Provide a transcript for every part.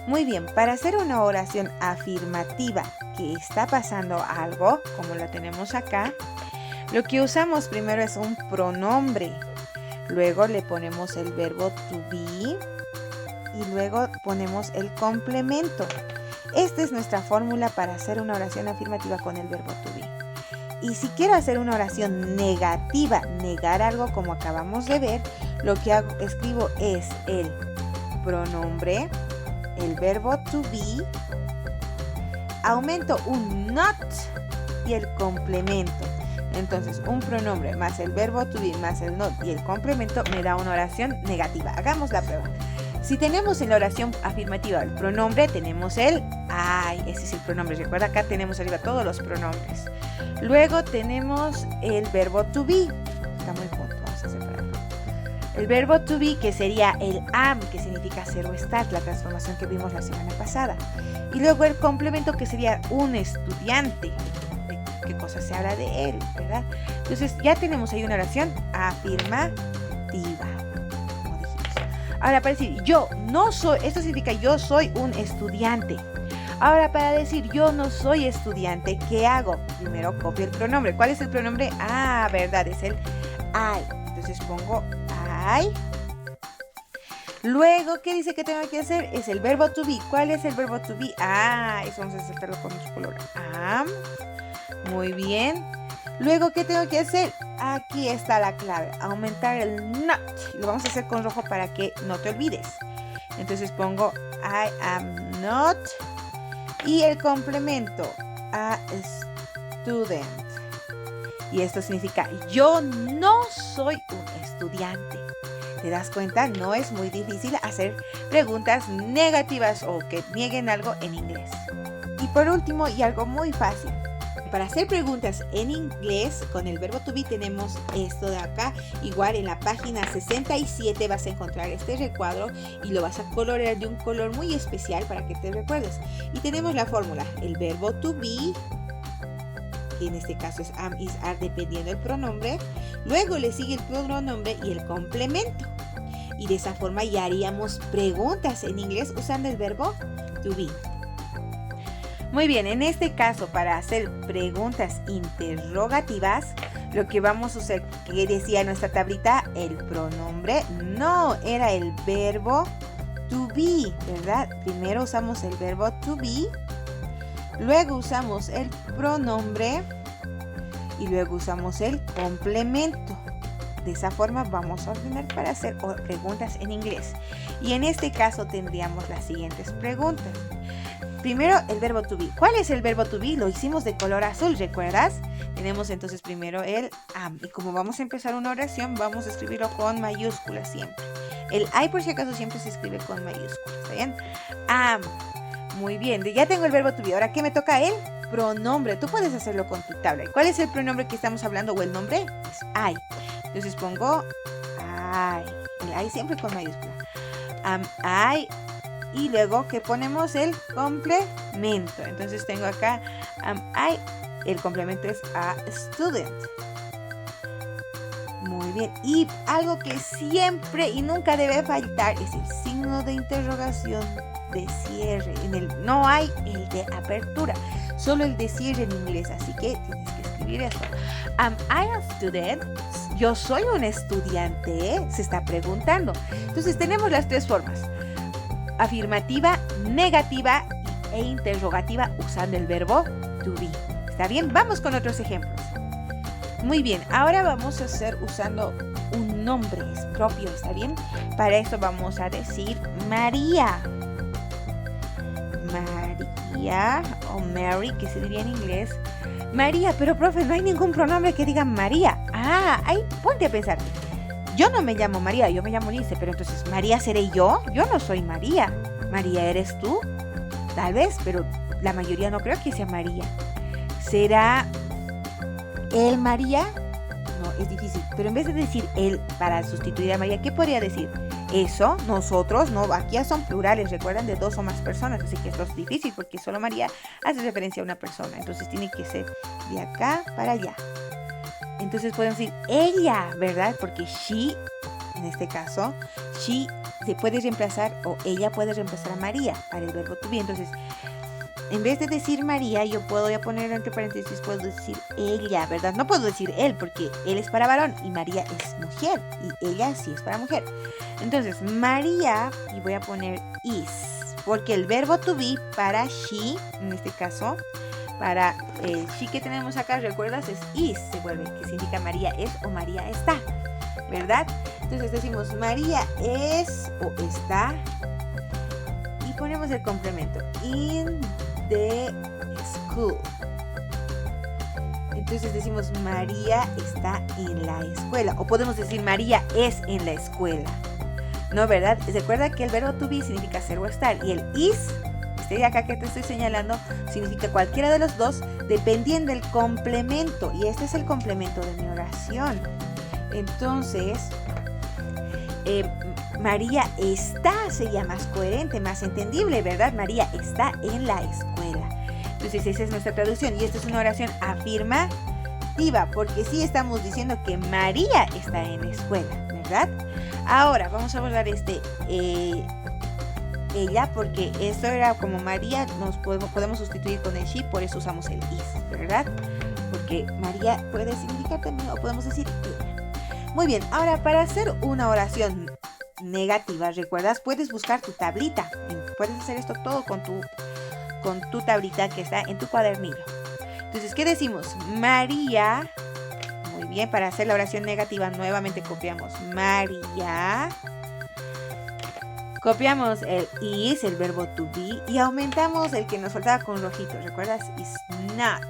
Muy bien, para hacer una oración afirmativa que está pasando algo, como la tenemos acá, lo que usamos primero es un pronombre. Luego le ponemos el verbo to be y luego ponemos el complemento. Esta es nuestra fórmula para hacer una oración afirmativa con el verbo to be. Y si quiero hacer una oración negativa, negar algo como acabamos de ver, lo que escribo es el pronombre, el verbo to be, aumento un not y el complemento. Entonces, un pronombre más el verbo to be más el not y el complemento me da una oración negativa. Hagamos la prueba. Si tenemos en la oración afirmativa el pronombre, tenemos el I, ese es el pronombre. Recuerda, acá tenemos arriba todos los pronombres. Luego tenemos el verbo to be. Está muy junto, vamos a separarlo. El verbo to be, que sería el am, que significa ser o estar, la transformación que vimos la semana pasada. Y luego el complemento, que sería un estudiante. ¿De qué cosa se habla de él, verdad? Entonces ya tenemos ahí una oración afirmativa. Ahora, para decir yo no soy, esto significa yo soy un estudiante. Ahora, para decir yo no soy estudiante, ¿qué hago? Primero copio el pronombre. ¿Cuál es el pronombre? Ah, verdad, es el I. Entonces pongo I. Luego, ¿qué dice que tengo que hacer? Es el verbo to be. ¿Cuál es el verbo to be? Ah, eso vamos a hacerlo con otro color. Am. Muy bien. Luego, ¿qué tengo que hacer? Aquí está la clave, aumentar el not. Lo vamos a hacer con rojo para que no te olvides. Entonces pongo I am not y el complemento a student. Y esto significa yo no soy un estudiante. ¿Te das cuenta? No es muy difícil hacer preguntas negativas o que nieguen algo en inglés. Y por último, y algo muy fácil. Para hacer preguntas en inglés con el verbo to be tenemos esto de acá. Igual en la página 67 vas a encontrar este recuadro y lo vas a colorear de un color muy especial para que te recuerdes. Y tenemos la fórmula, el verbo to be, que en este caso es am, is, are, dependiendo del pronombre. Luego le sigue el pronombre y el complemento. Y de esa forma ya haríamos preguntas en inglés usando el verbo to be. Muy bien, en este caso para hacer preguntas interrogativas, lo que vamos a usar, que decía nuestra tablita, el pronombre, no, era el verbo to be, ¿verdad? Primero usamos el verbo to be, luego usamos el pronombre y luego usamos el complemento. De esa forma vamos a ordenar para hacer preguntas en inglés. Y en este caso tendríamos las siguientes preguntas. Primero, el verbo to be. ¿Cuál es el verbo to be? Lo hicimos de color azul, ¿recuerdas? Tenemos entonces primero el am. Y como vamos a empezar una oración, vamos a escribirlo con mayúsculas siempre. El I, por si acaso, siempre se escribe con mayúsculas, ¿está bien? Am. Muy bien, ya tengo el verbo to be. Ahora, ¿qué me toca? El pronombre. Tú puedes hacerlo con tu tabla. ¿Cuál es el pronombre que estamos hablando o el nombre? Es I. Entonces pongo I. El I siempre con mayúscula. I. Y luego que ponemos el complemento. Entonces tengo acá I. El complemento es a student. Muy bien. Y algo que siempre y nunca debe faltar es el signo de interrogación de cierre. No hay el de apertura, solo el de cierre en inglés. Así que tienes que escribir esto. Am I a student? Yo soy un estudiante, se está preguntando. Entonces tenemos las tres formas: afirmativa, negativa e interrogativa usando el verbo to be. ¿Está bien? Vamos con otros ejemplos. Muy bien, ahora vamos a hacer usando un nombre propio, ¿está bien? Para esto vamos a decir María. María o Mary, que se diría en inglés. María, pero profe, no hay ningún pronombre que diga María. Ah, ahí ponte a pensar. Yo no me llamo María, yo me llamo Lice, pero entonces, ¿María seré yo? Yo no soy María. ¿María eres tú? Tal vez, pero la mayoría no creo que sea María. ¿Será él María? No, es difícil. Pero en vez de decir él para sustituir a María, ¿qué podría decir? Eso, nosotros, no, aquí ya son plurales, recuerdan, de dos o más personas, así que esto es difícil porque solo María hace referencia a una persona, entonces tiene que ser de acá para allá. Entonces podemos decir ella, ¿verdad? Porque she, en este caso, she se puede reemplazar, o ella puede reemplazar a María para el verbo to be. Entonces, en vez de decir María, yo voy a poner entre paréntesis, puedo decir ella, ¿verdad? No puedo decir él, porque él es para varón y María es mujer, y ella sí es para mujer. Entonces, María, y voy a poner is, porque el verbo to be para she, en este caso, para el she que tenemos acá, ¿recuerdas? Es is, se vuelve, que significa María es o María está, ¿verdad? Entonces decimos María es o está, y ponemos el complemento, in the school. Entonces decimos María está en la escuela, o podemos decir María es en la escuela, ¿no? ¿Verdad? Recuerda que el verbo to be significa ser o estar, y el is, este de acá que te estoy señalando, significa cualquiera de los dos dependiendo del complemento, y este es el complemento de mi oración. Entonces, María está sería más coherente, más entendible, ¿verdad? María está en la escuela. Entonces esa es nuestra traducción, y esta es una oración afirmativa, porque sí estamos diciendo que María está en la escuela, ¿verdad? Ahora vamos a borrar ella, porque esto era como María, nos podemos sustituir con el she, por eso usamos el is, ¿verdad? Porque María puede significar también, o podemos decir ella. Muy bien, ahora para hacer una oración negativa, ¿recuerdas? Puedes buscar tu tablita. Puedes hacer esto todo con tu tablita que está en tu cuadernillo. Entonces, ¿qué decimos? María. Muy bien, para hacer la oración negativa nuevamente copiamos María. Copiamos el is, el verbo to be, y aumentamos el que nos faltaba con rojito. ¿Recuerdas? Is not.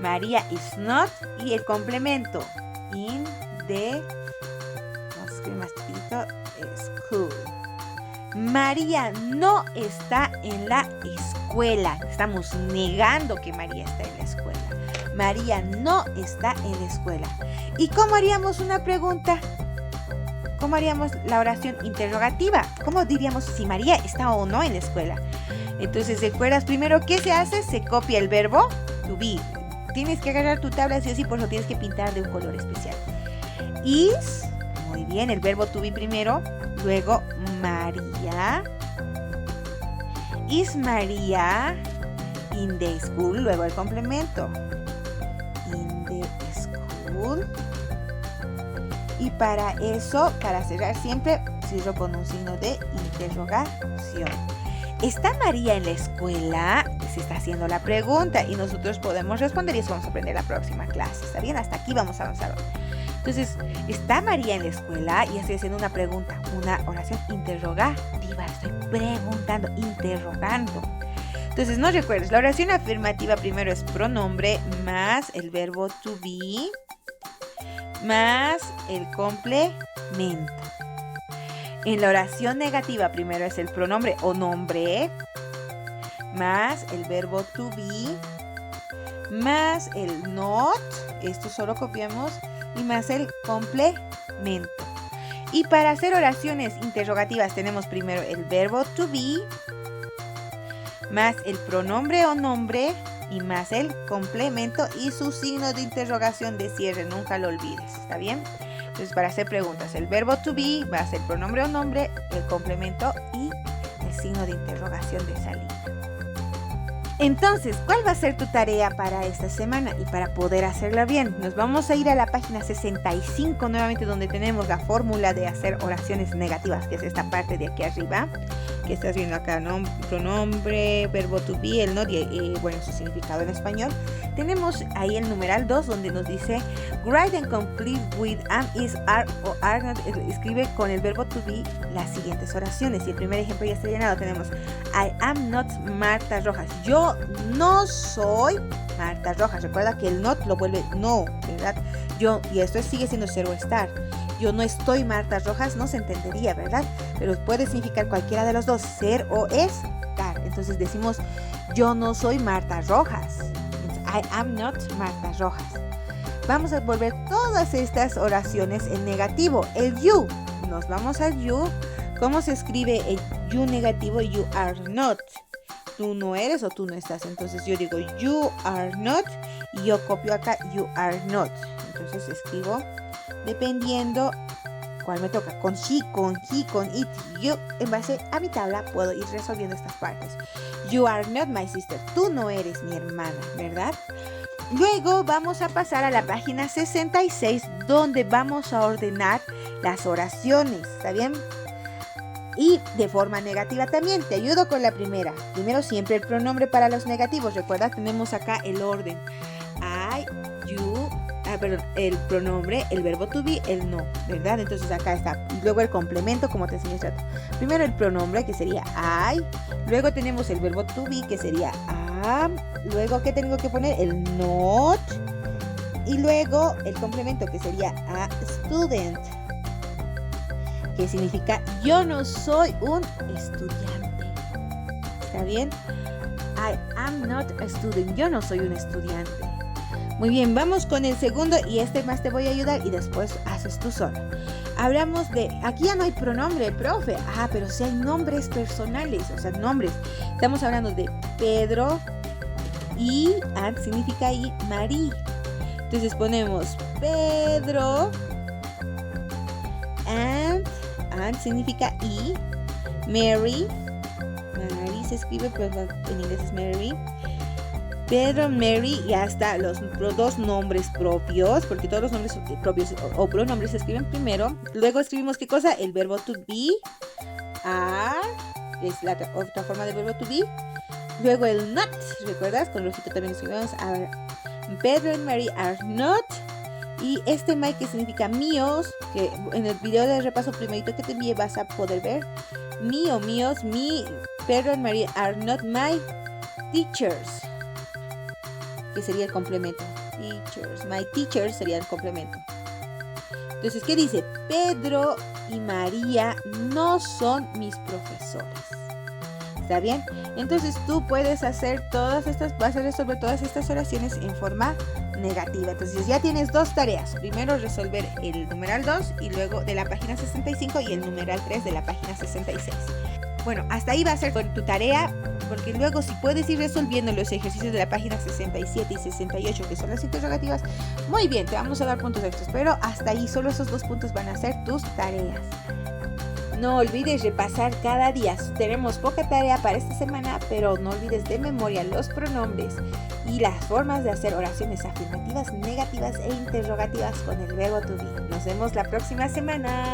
María is not, y el complemento in the, vamos a escribir más chiquito, school. María no está en la escuela. Estamos negando que María está en la escuela. María no está en la escuela. ¿Y cómo haríamos una pregunta? ¿Cómo haríamos la oración interrogativa? ¿Cómo diríamos si María está o no en la escuela? Entonces, ¿recuerdas primero qué se hace? Se copia el verbo to be. Tienes que agarrar tu tabla, sí o sí, por eso tienes que pintar de un color especial. Is, muy bien, el verbo to be primero, luego María. Is María in the school, luego el complemento. In the school. Y para eso, para cerrar siempre, cierro con un signo de interrogación. ¿Está María en la escuela? Se está haciendo la pregunta y nosotros podemos responder, y eso vamos a aprender la próxima clase. ¿Está bien? Hasta aquí vamos a avanzar hoy. Entonces, ¿está María en la escuela? Y estoy haciendo una pregunta, una oración interrogativa. Estoy preguntando, interrogando. Entonces, no recuerdes, la oración afirmativa primero es pronombre más el verbo to be más el complemento. En la oración negativa primero es el pronombre o nombre más el verbo to be más el not, esto solo copiamos, y más el complemento. Y para hacer oraciones interrogativas tenemos primero el verbo to be más el pronombre o nombre y más el complemento y su signo de interrogación de cierre, nunca lo olvides, ¿está bien? Entonces, para hacer preguntas, el verbo to be va a ser pronombre o nombre, el complemento y el signo de interrogación de salida. Entonces, ¿cuál va a ser tu tarea para esta semana? Y para poder hacerla bien, nos vamos a ir a la página 65 nuevamente, donde tenemos la fórmula de hacer oraciones negativas, que es esta parte de aquí arriba, que estás viendo acá, ¿no? Pronombre, verbo to be, el not, y bueno, su significado en español. Tenemos ahí el numeral 2, donde nos dice write and complete with am, is, are o are not. Escribe con el verbo to be las siguientes oraciones. Y el primer ejemplo ya está llenado. Tenemos I am not Marta Rojas. Yo no soy Marta Rojas. Recuerda que el not lo vuelve no, ¿verdad? Yo, y esto sigue siendo ser o estar. Yo no estoy Marta Rojas, no se entendería, ¿verdad? Pero puede significar cualquiera de los dos, ser o estar. Entonces decimos, yo no soy Marta Rojas. I am not Marta Rojas. Vamos a volver todas estas oraciones en negativo. El you, nos vamos al you. ¿Cómo se escribe el you negativo? You are not. Tú no eres o tú no estás. Entonces yo digo you are not y yo copio acá you are not. Entonces escribo dependiendo ¿Cuál me toca? Con she, con he, con it. Yo, en base a mi tabla, puedo ir resolviendo estas partes. You are not my sister. Tú no eres mi hermana, ¿verdad? Luego vamos a pasar a la página 66, donde vamos a ordenar las oraciones, ¿está bien? Y de forma negativa también. Te ayudo con la primera. Primero siempre el pronombre para los negativos. Recuerda, tenemos acá el orden. I, you, perdón, el pronombre, el verbo to be, el no, ¿verdad? Entonces acá está. Y luego el complemento, como te enseñé. Primero el pronombre, que sería I. Luego tenemos el verbo to be, que sería am. Luego, ¿qué tengo que poner? El not. Y luego el complemento, que sería a student, que significa yo no soy un estudiante. ¿Está bien? I am not a student. Yo no soy un estudiante. Muy bien, vamos con el segundo y este más te voy a ayudar y después haces tú sola. Hablamos de, aquí ya no hay pronombre, profe. Pero sí hay nombres personales, o sea, nombres. Estamos hablando de Pedro y and significa y Marí. Entonces ponemos Pedro and significa y. Mary se escribe, pero en inglés es Mary. Pedro, Mary, y hasta los dos nombres propios, porque todos los nombres propios o pronombres se escriben primero. Luego escribimos ¿qué cosa? El verbo to be, are, es la otra forma del verbo to be. Luego el not, ¿recuerdas? Con rojito también escribimos are. Pedro y Mary are not. Y este my, que significa míos, que en el video de repaso primerito que te envié vas a poder ver. Mío, míos, mi, Pedro y Mary are not my teachers, que sería el complemento. Teachers, my teachers sería el complemento. Entonces, ¿qué dice? Pedro y María no son mis profesores. ¿Está bien? Entonces tú puedes hacer vas a resolver todas estas oraciones en forma negativa. Entonces ya tienes dos tareas. Primero resolver el numeral 2 y luego de la página 65 y el numeral 3 de la página 66. Bueno, hasta ahí va a ser tu tarea, porque luego si puedes ir resolviendo los ejercicios de la página 67 y 68, que son las interrogativas, muy bien, te vamos a dar puntos extras, pero hasta ahí solo esos 2 puntos van a ser tus tareas. No olvides repasar cada día. Tenemos poca tarea para esta semana, pero no olvides de memoria los pronombres y las formas de hacer oraciones afirmativas, negativas e interrogativas con el verbo to be. Nos vemos la próxima semana.